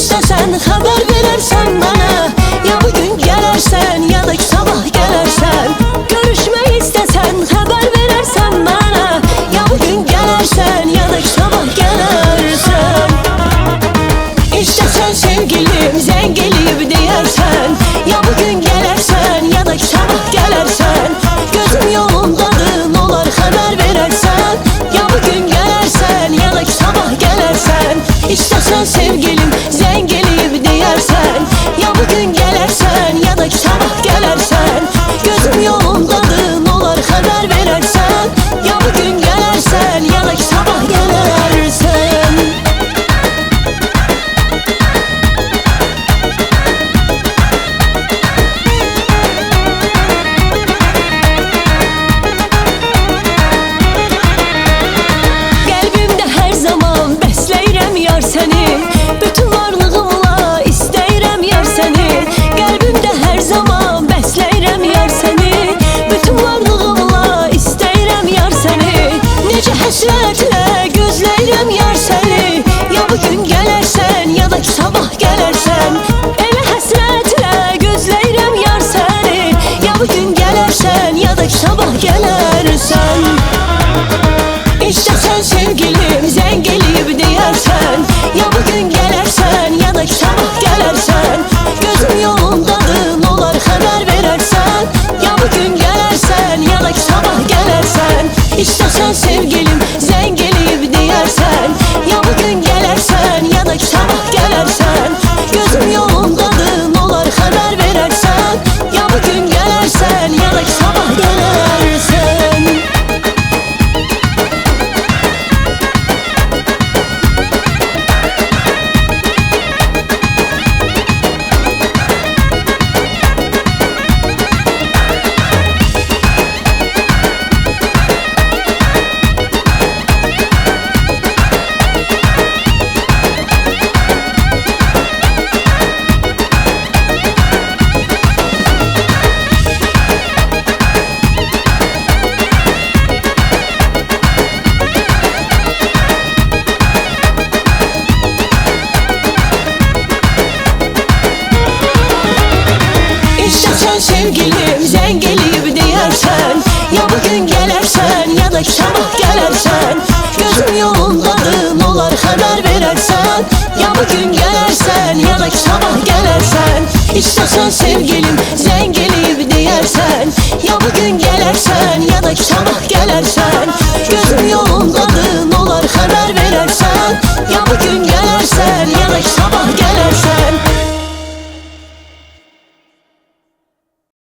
istesen haber verersen bana. Ya bugün gelersen ya da sabah gelersen. Görüşme istesen haber verersen bana. Ya bugün gelersen ya da sabah gelersen. İstesen sevgilim zengeliyim diyersen. Ya bugün gelersen ya da sabah gelersen. Gözüm yolundadır ne olar haber verersen. Ya bugün gelersen ya da sabah gelersen. İstesen sevgilim zengeliyim diyersen. Ya bugün gelersen ya da sabah gelersen. Gözüm yolundadır ne olar haber verersen. Ya bugün gelersen ya da sabah gelersen. Kalbimde her zaman besleyirem yar seni. Bütün varlığımla isteyirem yar seni. Kalbimde her zaman besleyirem yar seni. Bütün varlığımla isteyirem yar seni. Nece həsrətlə gözləyirəm yar səni. Ya bugün gələrsən ya da sabah gələrsən. Elə həsrətlə gözləyirəm yar səni. Ya bugün gələrsən ya da sabah gələrsən. İstesen sevgilim zengeliyim diyersen. Ya bugün gelersen ya da sabah gelersen. Gözüm yolundadır ne olar haber verersen. Ya bugün gelersen ya da sabah gelersen. İstesen sevgilim zengeliyim diyersen. Ya bugün gelersen ya da sabah gelersen. Gözüm yolundadır ne olar haber verersen. Ya bugün gelersen ya da sabah gelersen. İstesen sevgilim zengeliyim diyersen. Ya bugün gelersen ya da sabah gelersen. Gözüm yolundadır ne olar haber verersen. Ya bugün gelersen ya da sabah gelersen. İstesen sevgilim zengeliyim diyersen. Ya bugün gelersen ya da sabah gelersen.